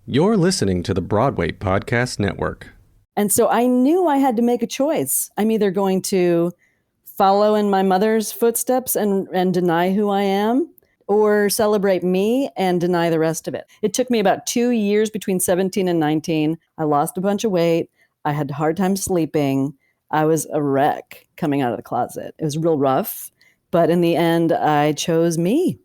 You're listening to the Broadway Podcast Network. And so I knew I had to make a choice. I'm either going to follow in my mother's footsteps and deny who I am, or celebrate me and deny the rest of it. It took me about 2 years between 17 and 19. I lost a bunch of weight. I had a hard time sleeping. I was a wreck coming out of the closet. It was real rough. But in the end, I chose me.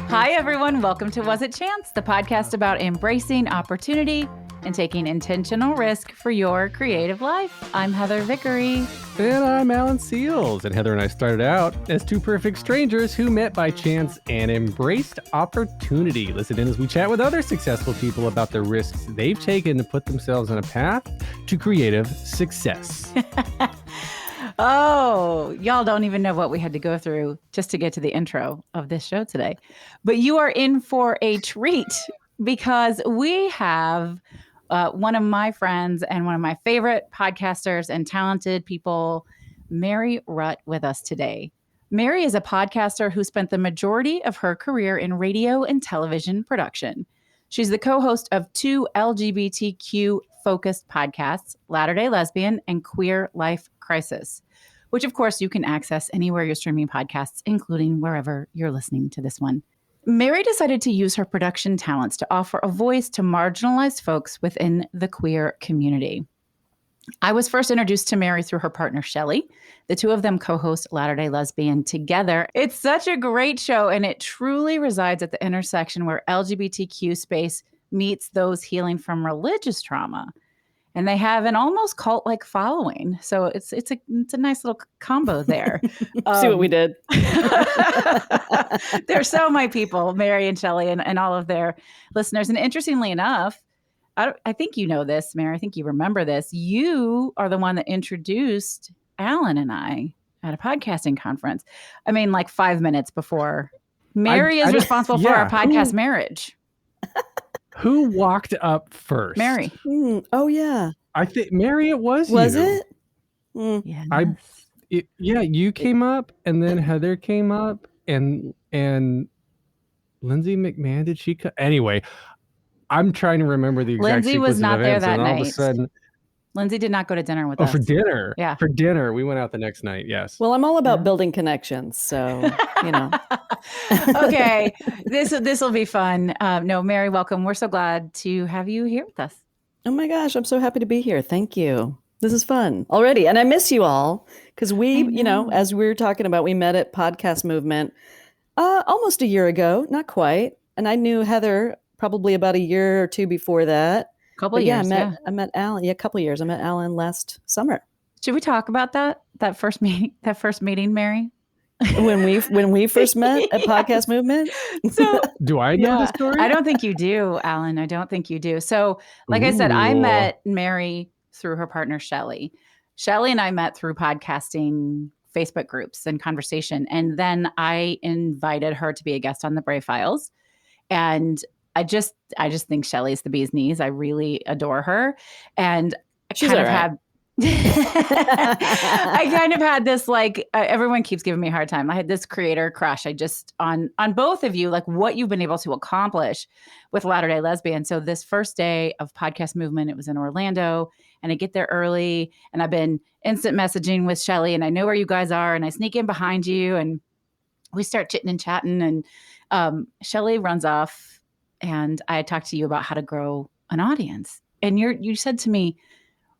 Hi, everyone. Welcome to Was It Chance, the podcast about embracing opportunity and taking intentional risk for your creative life. I'm Heather Vickery. And I'm Alan Seals. And Heather and I started out as two perfect strangers who met by chance and embraced opportunity. Listen in as we chat with other successful people about the risks they've taken to put themselves on a path to creative success. Oh, y'all don't even know what we had to go through just to get to the intro of this show today. But you are in for a treat because we have one of my friends and one of my favorite podcasters and talented people, Mary Rutt, with us today. Mary is a podcaster who spent the majority of her career in radio and television production. She's the co-host of two LGBTQ-focused podcasts, Latter-day Lesbian and Queer Life Crisis, which, of course, you can access anywhere you're streaming podcasts, including wherever you're listening to this one. Mary decided to use her production talents to offer a voice to marginalized folks within the queer community. I was first introduced to Mary through her partner, Shelley. The two of them co-host Latter-day Lesbian together. It's such a great show, and it truly resides at the intersection where LGBTQ space meets those healing from religious trauma. And they have an almost cult-like following. So it's a nice little combo there. See what we did. They're so my people, Mary and Shelley and all of their listeners. And interestingly enough, I think you know this, Mary. I think you remember this. You are the one that introduced Alan and I at a podcasting conference. I mean, like 5 minutes before. Mary is responsible for our podcast marriage. Who walked up first? Mary. Oh, yeah. I think, Mary, it was you. Was it? Yes. You came up, and then Heather came up, and Lindsay McMahon, did she come? Anyway, I'm trying to remember the exact Lindsay sequence was not of there events, that and all night. of a sudden... Lindsay did not go to dinner with Oh, us. for dinner. Yeah. For dinner. We went out the next night. Yes. Well, I'm all about building connections. So, you know. Okay. This will be fun. No, Mary, welcome. We're so glad to have you here with us. Oh my gosh, I'm so happy to be here. Thank you. This is fun already. And I miss you all because we, as we were talking about, we met at Podcast Movement almost a year ago, not quite. And I knew Heather probably about a year or two before that. Couple of years, I met Alan. Yeah, a couple of years. I met Alan last summer. Should we talk about that first meeting, Mary? When we first met at Podcast Movement. So do I know the story? I don't think you do, Alan. I don't think you do. So, like I said, I met Mary through her partner, Shelley. Shelley and I met through podcasting Facebook groups and conversation. And then I invited her to be a guest on the Bray Files. And I just think Shelley's the bee's knees. I really adore her. And I kind of had this everyone keeps giving me a hard time. I had this creator crush. I just on both of you, like what you've been able to accomplish with Latter-day Lesbian. So this first day of Podcast Movement, it was in Orlando, and I get there early, and I've been instant messaging with Shelley, and I know where you guys are, and I sneak in behind you, and we start chitting and chatting, and Shelley runs off. And I talked to you about how to grow an audience. And you said to me,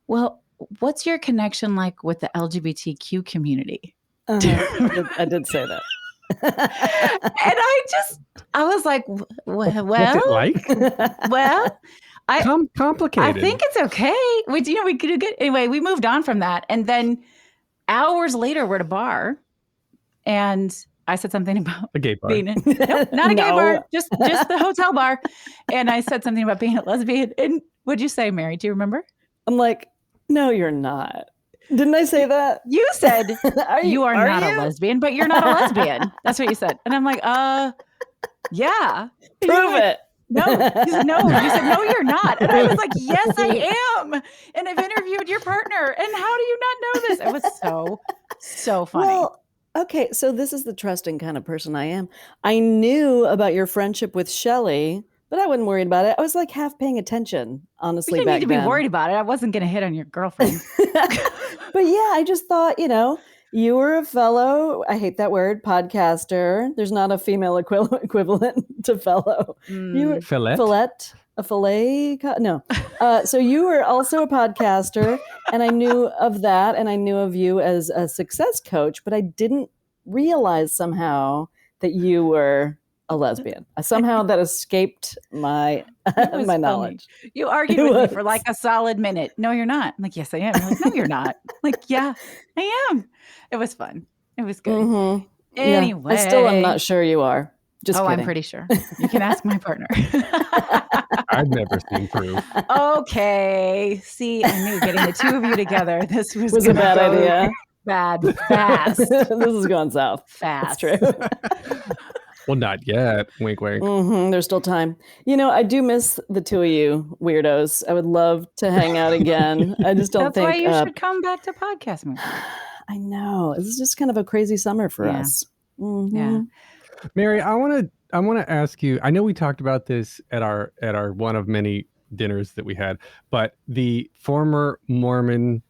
well, what's your connection like with the LGBTQ community? I did say that. And I was like, what's it like? Well, complicated. I think it's okay. We could get, anyway, we moved on from that. And then hours later, we're at a bar, and I said something about a gay bar. Nope, not a gay bar, just the hotel bar. And I said something about being a lesbian. And what'd you say, Mary? Do you remember? I'm like, no, you're not. Didn't I say that? You said you are not a lesbian, but you're not a lesbian. That's what you said. And I'm like, yeah. Prove it. No. He said, no. You said, no, you're not. And I was like, yes, I am. And I've interviewed your partner. And how do you not know this? It was so funny. Well, okay. So this is the trusting kind of person I am. I knew about your friendship with Shelley, but I wasn't worried about it. I was like half paying attention, honestly, you didn't back need to be then. worried about it. I wasn't going to hit on your girlfriend. But yeah, I just thought, you were a fellow, I hate that word, podcaster. There's not a female equivalent to fellow. You were Fillet? a fillet? No. So you were also a podcaster, and I knew of that, and I knew of you as a success coach, but I didn't realize somehow that you were a lesbian. Somehow that escaped my my knowledge. You argued with me for like a solid minute. No, you're not. I'm like, yes, I am. You're like, no, you're not. I'm like, yeah, I am. It was fun. It was good. Mm-hmm. Anyway. Yeah, I still am not sure you are. Just kidding. I'm pretty sure. You can ask my partner. I've never seen proof. Okay. See, I knew getting the two of you together, this was a bad idea. Bad, fast. This is going south. Fast. That's true. Well, not yet. Wink, wink. Mm-hmm. There's still time. I do miss the two of you weirdos. I would love to hang out again. I just don't think. That's why you should come back to podcasting. I know. This is just kind of a crazy summer for us. Mm-hmm. Yeah. Mary, I want to ask you. I know we talked about this at our one of many dinners that we had, but the former Mormon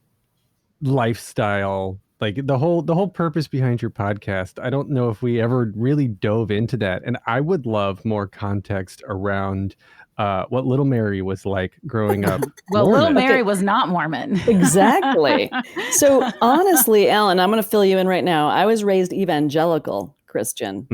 lifestyle, like the whole purpose behind your podcast, I don't know if we ever really dove into that, and I would love more context around what little Mary was like growing up. Well, Mormon. little Mary was not Mormon. Exactly. So honestly, Alan, I'm going to fill you in right now. I was raised evangelical Christian.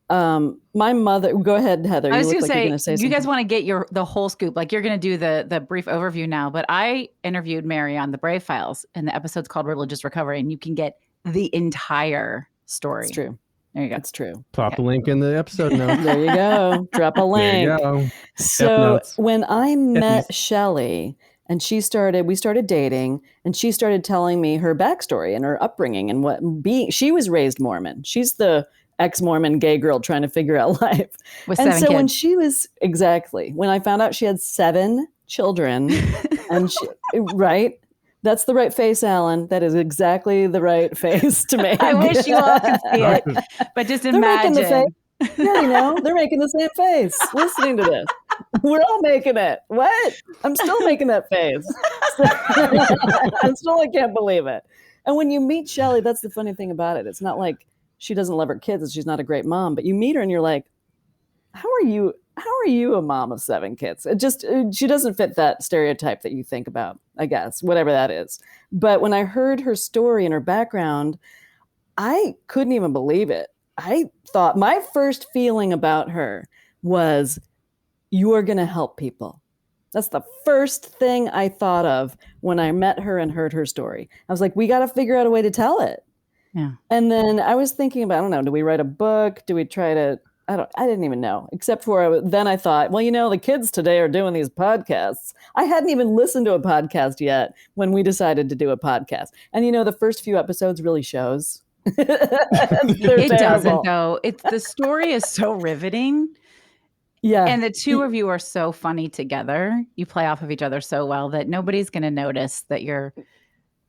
My mother, go ahead, Heather. I was going to say, say you guys want to get the whole scoop. Like you're going to do the brief overview now, but I interviewed Mary on the Brave Files, and the episode's called Religious Recovery, and you can get the entire story. It's true. There you go. That's true. Pop a link in the episode notes. There you go. Drop a link. There you go. So when I met Shelley and we started dating, and she started telling me her backstory and her upbringing and she was raised Mormon. She's the ex-Mormon gay girl trying to figure out life. With and 7 so kids. when I found out she had 7 children and right? That's the right face, Alan. That is exactly the right face to make. I wish you all could see it, but just imagine. They're making the same face listening to this. We're all making it. What? I'm still making that face. I can't believe it. And when you meet Shelley, that's the funny thing about it. It's not like she doesn't love her kids and she's not a great mom, but you meet her and you're like, how are you a mom of 7 kids? She doesn't fit that stereotype that you think about, I guess, whatever that is. But when I heard her story and her background, I couldn't even believe it. I thought my first feeling about her was, you are going to help people. That's the first thing I thought of when I met her and heard her story. I was like, we got to figure out a way to tell it. Yeah. And then I was thinking about, I don't know, do we write a book? Do we try to, I didn't even know, except for then I thought, well, the kids today are doing these podcasts. I hadn't even listened to a podcast yet when we decided to do a podcast. And the first few episodes really shows. It doesn't though. The story is so riveting. Yeah. And the two of you are so funny together. You play off of each other so well that nobody's going to notice that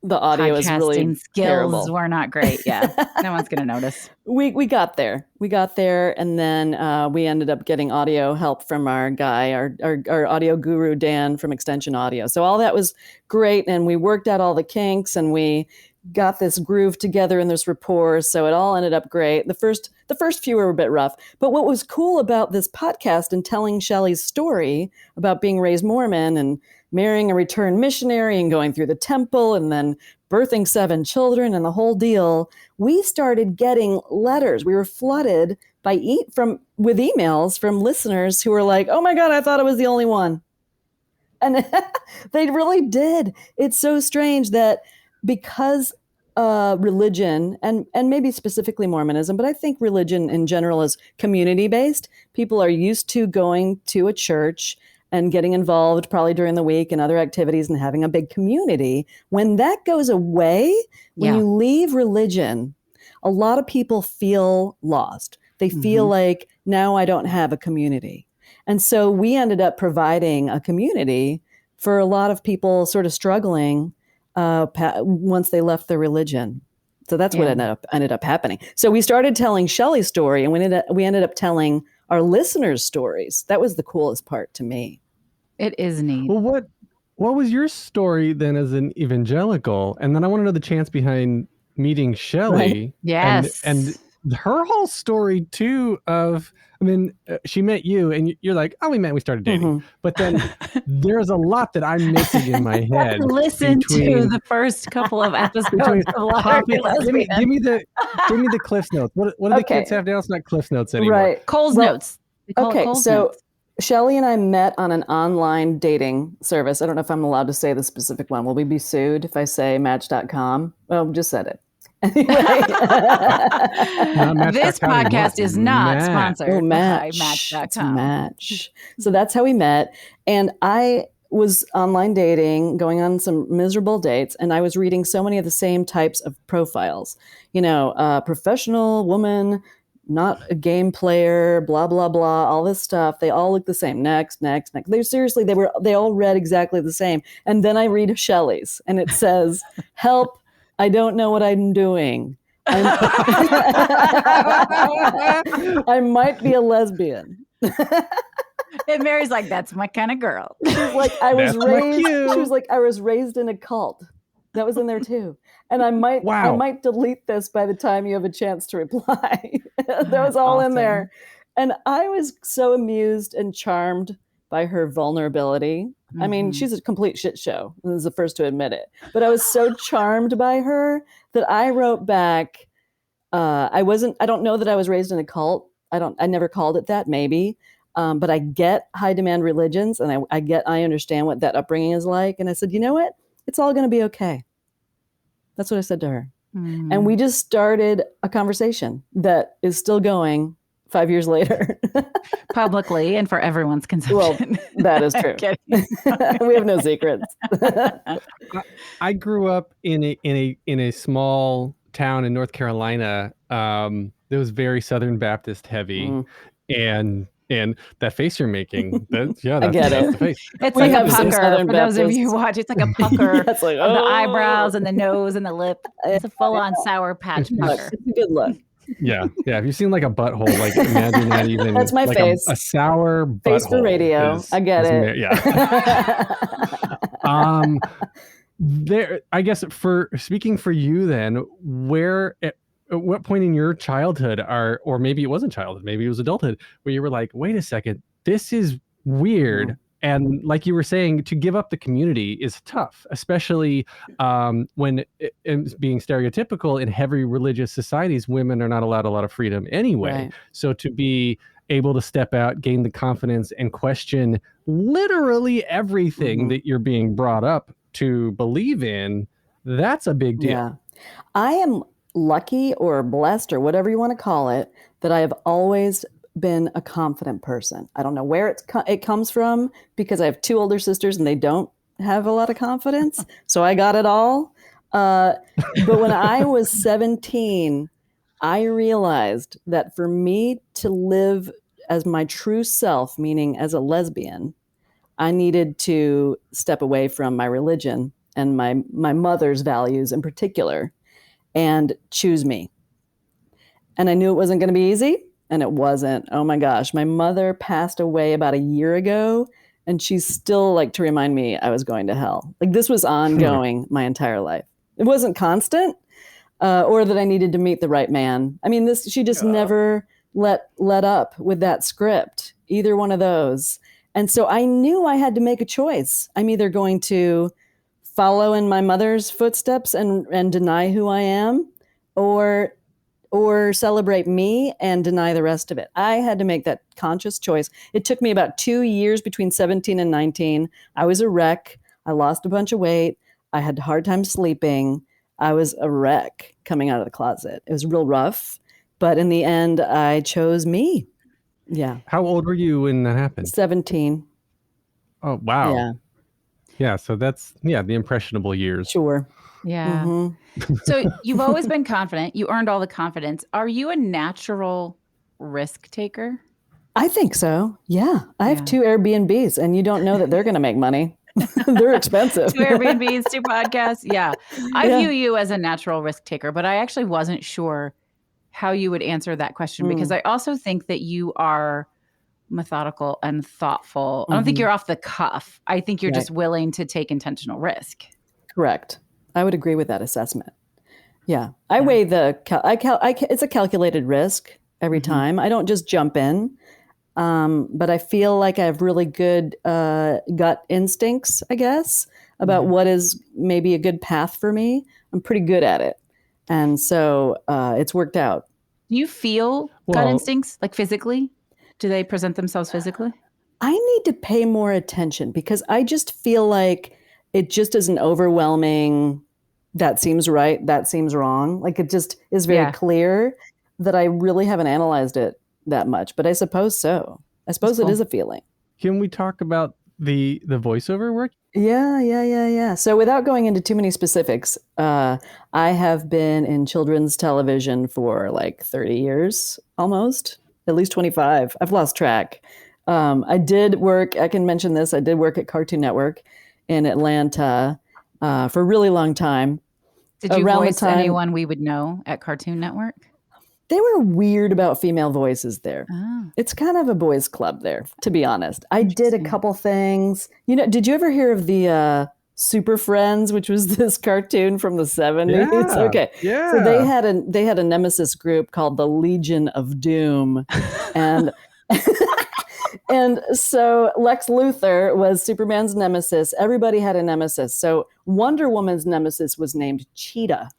the audio is really skills terrible. Were not great. Yeah. No one's going to notice. We got there. And then we ended up getting audio help from our guy, our audio guru, Dan from Extension Audio. So all that was great. And we worked out all the kinks and we got this groove together and this rapport. So it all ended up great. The first few were a bit rough. But what was cool about this podcast and telling Shelley's story about being raised Mormon and marrying a returned missionary and going through the temple and then birthing 7 children and the whole deal, we started getting letters. We were flooded with emails from listeners who were like, oh my God, I thought I was the only one. And they really did. It's so strange that because religion and maybe specifically Mormonism, but I think religion in general is community-based. People are used to going to a church and getting involved probably during the week and other activities and having a big community. When that goes away, when you leave religion, a lot of people feel lost. They feel like, now I don't have a community. And so we ended up providing a community for a lot of people sort of struggling once they left their religion. So that's what ended up happening. So we started telling Shelley's story, and we ended up telling our listeners' stories. That was the coolest part to me. It is neat. Well, what was your story then as an evangelical? And then I want to know the chance behind meeting Shelley. Right. Yes. And her whole story too of, I mean, she met you and you're like, oh, we met and we started dating. Mhm. But then there's a lot that I'm missing in my head. Listen to the first couple of episodes of Lottery Lesbian. Give me the Cliff's Notes. What do the kids have now? It's not Cliff's Notes anymore. Right. Cole's Notes. Cole's Notes. Shelley and I met on an online dating service. I don't know if I'm allowed to say the specific one. Will we be sued if I say Match.com? Well, just said it. Anyway. This podcast is not sponsored by Match.com. Match. So that's how we met. And I was online dating, going on some miserable dates, and I was reading so many of the same types of profiles. Professional woman, not a game player, blah, blah, blah, all this stuff. They all look the same. Next. They all read exactly the same. And then I read Shelley's and it says, help, I don't know what I'm doing. I might be a lesbian. And Mary's like, that's my kind of girl. She was like, I was raised in a cult. That was in there too. And I might delete this by the time you have a chance to reply. That was all in there. And I was so amused and charmed by her vulnerability. Mm-hmm. I mean, she's a complete shit show. I was the first to admit it. But I was so charmed by her that I wrote back. I don't know that I was raised in a cult. I never called it that, maybe. But I get high demand religions, and I understand what that upbringing is like. And I said, you know what? It's all going to be okay. That's what I said to her. Mm. And we just started a conversation that is still going 5 years later. Publicly and for everyone's consumption. Well, that is true. We have no secrets. I grew up in a small town in North Carolina that was very Southern Baptist heavy. And that face you're making, that's I get it. The face. It's like a pucker. For those of you who watch, it's like a pucker of the eyebrows and the nose and the lip. It's a full-on Sour Patch pucker. It's a good look. Yeah. If you've seen like a butthole, like imagine that even. That's my face. A sour butthole. Face for radio. I get it. Yeah. There. I guess speaking for you, then, at what point in your childhood or maybe it wasn't childhood, maybe it was adulthood, where you were like, wait a second, this is weird. Mm. And like you were saying, to give up the community is tough, especially when it's being stereotypical in heavy religious societies, women are not allowed a lot of freedom anyway. Right. So to be able to step out, gain the confidence and question literally everything that you're being brought up to believe in, that's a big deal. Yeah. I am lucky or blessed or whatever you want to call it, that I have always been a confident person. I don't know where it comes from, because I have two older sisters and they don't have a lot of confidence. So I got it all. But when I was 17, I realized that for me to live as my true self, meaning as a lesbian, I needed to step away from my religion and my mother's values in particular, and choose me. And I knew it wasn't going to be easy, and it wasn't. Oh my gosh, my mother passed away about a year ago, and she's still like to remind me I was going to hell. Like this was ongoing my entire life. It wasn't constant, or that I needed to meet the right man. I mean, she just never let up with that script, either one of those. And so I knew I had to make a choice. I'm either going to follow in my mother's footsteps and deny who I am, or celebrate me and deny the rest of it. I had to make that conscious choice. It took me about 2 years between 17 and 19. I was a wreck. I lost a bunch of weight. I had a hard time sleeping. I was a wreck coming out of the closet. It was real rough, but in the end, I chose me. Yeah. How old were you when that happened? 17. Oh, wow. Yeah. Yeah, so that's, the impressionable years. Sure. Yeah. Mm-hmm. So you've always been confident. You earned all the confidence. Are you a natural risk taker? I think so. Yeah. I have Yeah. 2 Airbnbs and you don't know that they're going to make money. They're expensive. 2 Airbnbs, 2 podcasts. Yeah. I Yeah. view you as a natural risk taker, but I actually wasn't sure how you would answer that question because I also think that you are methodical and thoughtful. I don't think Mhm. you're off the cuff. I think you're Right. just willing to take intentional risk. Correct. I would agree with that assessment. Yeah. I Yeah. weigh it's a calculated risk every Mhm. time. I don't just jump in. But I feel like I have really good gut instincts, I guess, about what is maybe a good path for me. I'm pretty good at it. And so it's worked out. Do you feel gut instincts like physically? Do they present themselves physically? I need to pay more attention because I just feel like it just is an overwhelming, that seems right, that seems wrong. Like it just is very clear that I really haven't analyzed it that much, but I suppose so. I suppose it is a feeling. Can we talk about the voiceover work? Yeah. So without going into too many specifics, I have been in children's television for like 30 years, almost, at least 25. I've lost track. I did work, I can mention this, I did work at Cartoon Network in Atlanta for a really long time. Did you Around the voice time anyone we would know at Cartoon Network? they were weird about female voices there. Oh. It's kind of a boys' club there, to be honest. I did a couple things. You know, did you ever hear of the Super Friends, which was this cartoon from the 70s? Yeah, Okay. yeah. So they had a nemesis group called the Legion of Doom. And and so Lex Luthor was Superman's nemesis. Everybody had a nemesis. So Wonder Woman's nemesis was named Cheetah.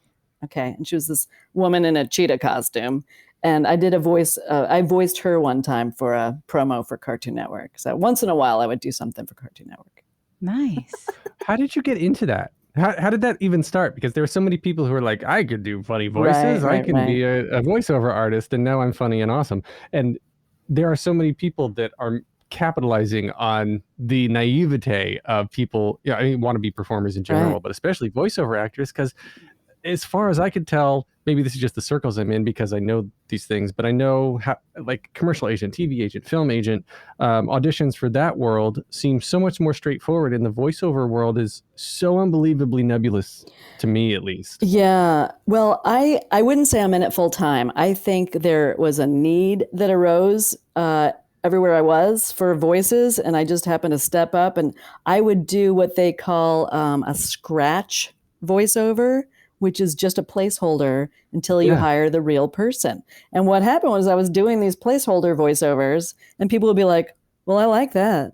Okay. And she was this woman in a cheetah costume. And I did I voiced her one time for a promo for Cartoon Network. So once in a while, I would do something for Cartoon Network. Nice. How did you get into that? How did that even start? Because there were so many people who were like, I could do funny voices. I can be a voiceover artist. And now I'm funny and awesome. And there are so many people that are capitalizing on the naivete of people, wannabe performers in general, but especially voiceover actors, because as far as I could tell, maybe this is just the circles I'm in because I know these things, but I know how, like, commercial agent, TV agent, film agent, auditions for that world seem so much more straightforward, and the voiceover world is so unbelievably nebulous to me, at least. Yeah. Well, I wouldn't say I'm in it full time. I think there was a need that arose everywhere I was for voices, and I just happened to step up, and I would do what they call a scratch voiceover, which is just a placeholder until you hire the real person. And what happened was I was doing these placeholder voiceovers and people would be like, well, I like that.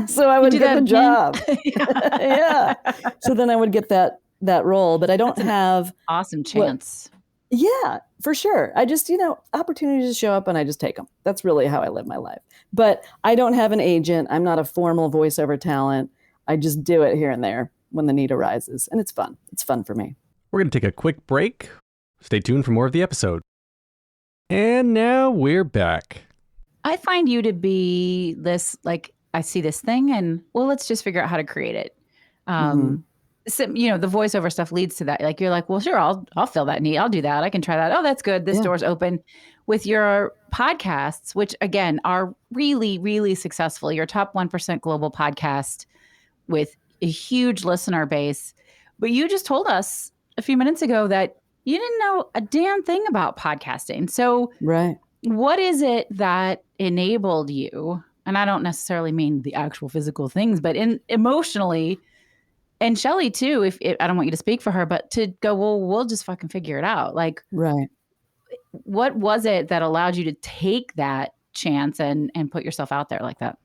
So I would get the job. Yeah. So then I would get that role, but I don't have awesome chance. Yeah, for sure. I just, opportunities show up and I just take them. That's really how I live my life. But I don't have an agent. I'm not a formal voiceover talent. I just do it here and there when the need arises. And it's fun. It's fun for me. We're going to take a quick break. Stay tuned for more of the episode. And now we're back. I find you to be this, like, I see this thing and, well, let's just figure out how to create it. So, the voiceover stuff leads to that. Like, you're like, well, sure, I'll fill that need. I'll do that. I can try that. Oh, that's good. This door's open. With your podcasts, which again are really, really successful. Your top 1% global podcast with a huge listener base. But you just told us a few minutes ago that you didn't know a damn thing about podcasting. So what is it that enabled you? And I don't necessarily mean the actual physical things, but emotionally, and Shelly too, I don't want you to speak for her, but to go, well, we'll just fucking figure it out. Like, what was it that allowed you to take that chance and put yourself out there like that?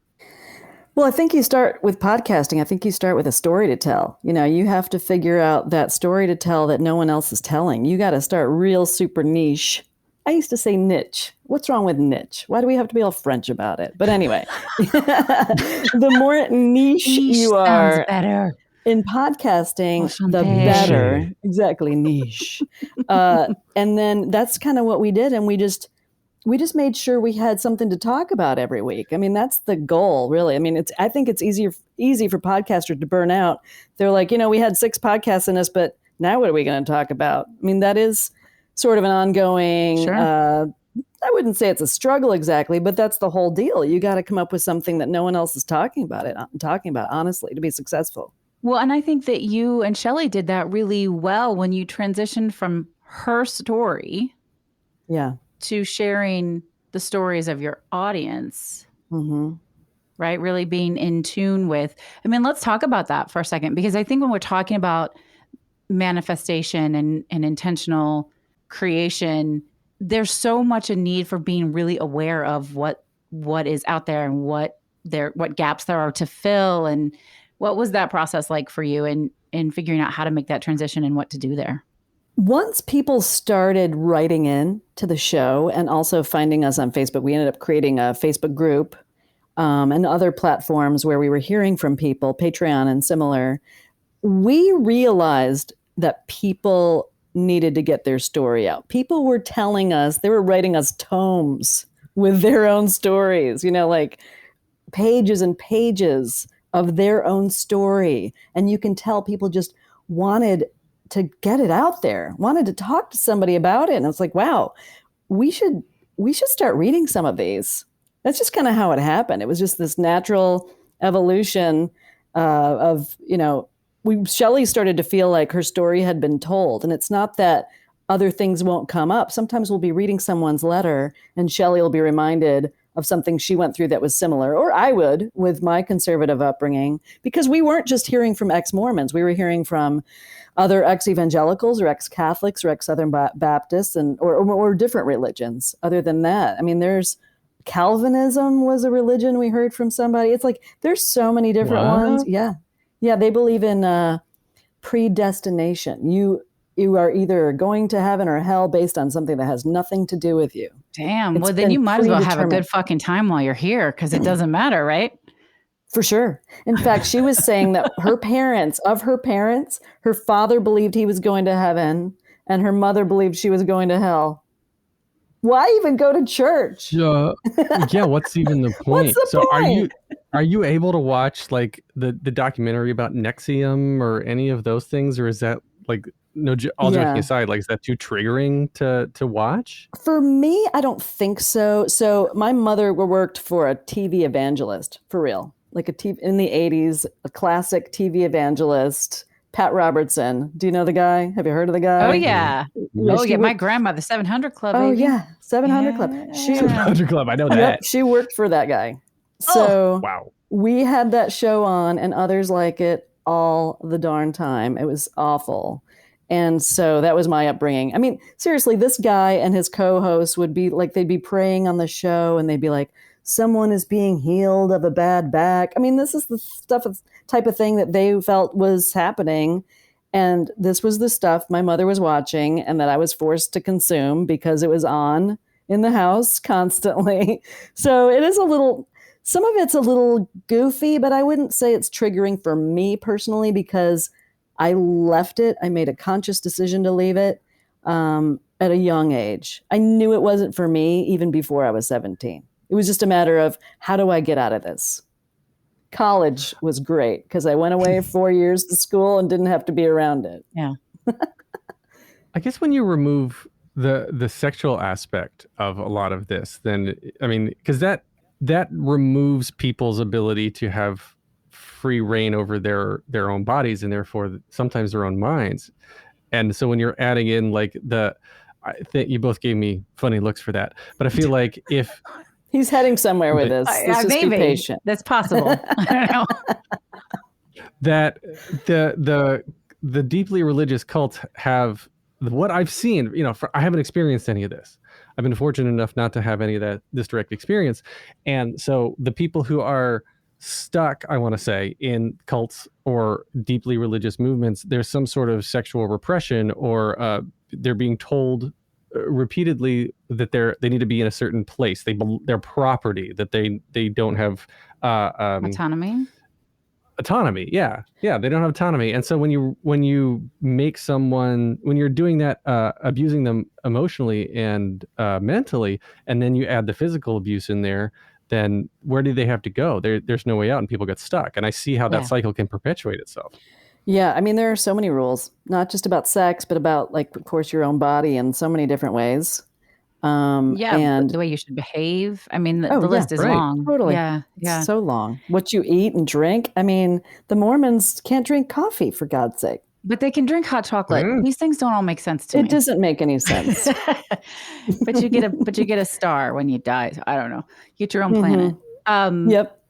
Well, I think you start with podcasting. I think you start with a story to tell. You have to figure out that story to tell that no one else is telling. You got to start real super niche. I used to say niche. What's wrong with niche? Why do we have to be all French about it? But anyway, the more niche you are better. in podcasting, the better. Exactly, niche. And then that's kind of what we did. And we just made sure we had something to talk about every week. I mean, that's the goal, really. I mean, I think it's easy for podcasters to burn out. They're like, we had 6 podcasts in us, but now what are we going to talk about? I mean, that is sort of an ongoing, I wouldn't say it's a struggle exactly, but that's the whole deal. You got to come up with something that no one else is talking about honestly to be successful. Well, and I think that you and Shelley did that really well when you transitioned from her story to sharing the stories of your audience. Mm-hmm. Right? Really being in tune with, I mean, let's talk about that for a second, because I think when we're talking about manifestation and intentional creation, there's so much a need for being really aware of what is out there and what gaps there are to fill. And what was that process like for you in figuring out how to make that transition and what to do there? Once people started writing in to the show and also finding us on Facebook, we ended up creating a Facebook group and other platforms where we were hearing from people, Patreon and similar. We realized that people needed to get their story out. People were telling us, they were writing us tomes with their own stories, like pages and pages of their own story. And you can tell people just wanted to get it out there, wanted to talk to somebody about it. And it's like, wow, we should start reading some of these. That's just kind of how it happened. It was just this natural evolution of, Shelley started to feel like her story had been told. And it's not that other things won't come up. Sometimes we'll be reading someone's letter and Shelley will be reminded of something she went through that was similar, or I would with my conservative upbringing, because we weren't just hearing from ex-Mormons. We were hearing from other ex-evangelicals or ex-Catholics or ex-Southern Baptists or different religions. Other than that, I mean, there's Calvinism was a religion we heard from somebody. It's like there's so many different ones. Yeah. They believe in predestination. You are either going to heaven or hell based on something that has nothing to do with you. Damn. Well, then you might as well have a good fucking time while you're here, because it doesn't matter, right? For sure. In fact, she was saying that her parents, her father believed he was going to heaven and her mother believed she was going to hell. Why even go to church? Yeah, what's even the point? What's the point? Are you able to watch like the documentary about Nexium or any of those things, or is that like joking aside, like is that too triggering to watch? For me, I don't think so. So my mother worked for a TV evangelist, for real, like in the 80s, a classic TV evangelist. Pat Robertson. Do you know the guy? Have you heard of the guy? Oh, yeah. My grandma, the 700 Club. Oh, yeah. 700 Club. 700 Club. I know that. Yep, she worked for that guy. So wow. We had that show on and others like it all the darn time. It was awful. And so that was my upbringing. I mean, seriously, this guy and his co-host would be like, they'd be praying on the show and they'd be like, someone is being healed of a bad back. I mean, this is the type of thing that they felt was happening. And this was the stuff my mother was watching and that I was forced to consume because it was on in the house constantly. So it is some of it's a little goofy, but I wouldn't say it's triggering for me personally because I left it. I made a conscious decision to leave it at a young age. I knew it wasn't for me even before I was 17. It was just a matter of how do I get out of this? College was great because I went away 4 years to school and didn't have to be around it. Yeah. I guess when you remove the sexual aspect of a lot of this, then, I mean, because that removes people's ability to have free reign over their own bodies and therefore sometimes their own minds. And so when you're adding in like I think you both gave me funny looks for that, but I feel like if he's heading somewhere with this. Let's just be patient. That's possible. I don't know. That the deeply religious cults have what I've seen. I haven't experienced any of this. I've been fortunate enough not to have any of this direct experience, and so the people who are stuck, I want to say, in cults or deeply religious movements, there's some sort of sexual repression, or they're being told repeatedly that they need to be in a certain place. Their property, that they don't have autonomy. Yeah, they don't have autonomy. And so when you make someone, when you're doing that, abusing them emotionally and mentally, and then you add the physical abuse in there, then where do they have to go? There's no way out, and people get stuck. And I see how that cycle can perpetuate itself. Yeah, I mean, there are so many rules, not just about sex, but about, like, of course, your own body in so many different ways. Yeah, And the way you should behave. I mean, Oh, the yeah, list is right. long. totally. Yeah, It's yeah. so long. What you eat and drink. I mean, the Mormons can't drink coffee, for God's sake. But they can drink hot chocolate. Mm. These things don't all make sense to It me. doesn't make any sense. But you get a star when you die. I don't know. You get your own Mhm. planet. Yep.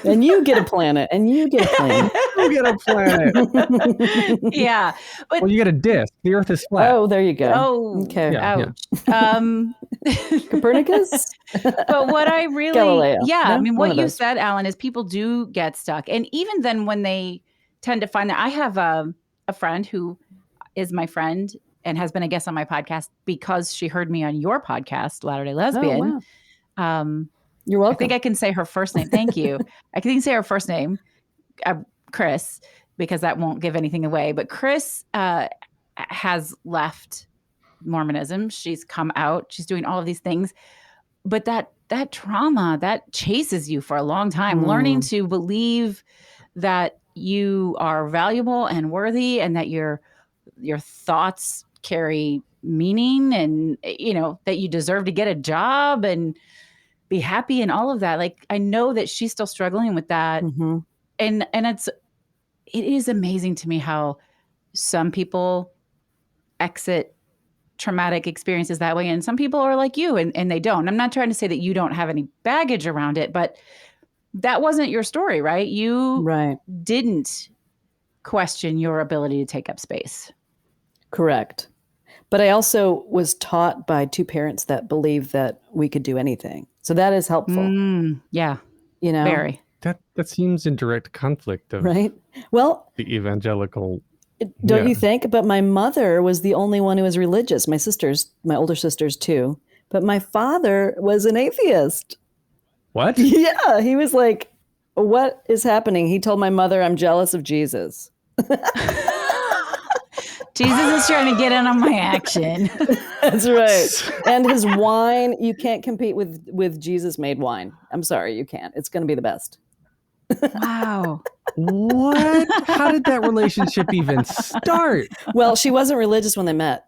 And you get a planet, and you get a planet. You get a planet. Yeah. But Well, you get a disc. The Earth is flat. Oh, there you go. oh, Okay. Yeah, ouch. Copernicus? But what I really, Galileo. yeah, I No? mean, One what of you those. said, Alan, is people do get stuck. And even then when they tend to find that, I have a friend who is my friend and has been a guest on my podcast because she heard me on your podcast, Latter-day Oh, Lesbian. wow. Um, You're I welcome. think I can say her first name. Thank you. I can say her first name, Chris, because that won't give anything away. But Chris has left Mormonism. She's come out. She's doing all of these things. But that trauma, that chases you for a long time. Learning to believe that you are valuable and worthy and that your thoughts carry meaning and, that you deserve to get a job and be happy and all of that. Like, I know that she's still struggling with that. Mhm. And it is amazing to me how some people exit traumatic experiences that way. And some people are like you and they don't. I'm not trying to say that you don't have any baggage around it, but that wasn't your story, right? You Right. didn't question your ability to take up space. Correct. But I also was taught by two parents that believed that we could do anything. So that is helpful, Yeah, you know? very. That seems in direct conflict of Right? Well, the evangelical. don't Yeah. you think? But my mother was the only one who was religious. My older sisters too. But my father was an atheist. What? Yeah, he was like, what is happening? He told my mother, I'm jealous of Jesus. Jesus is trying to get in on my action. That's right. And his wine, you can't compete with Jesus made wine. I'm sorry, you can't. It's going to be the best. Wow. What? How did that relationship even start? Well, she wasn't religious when they met.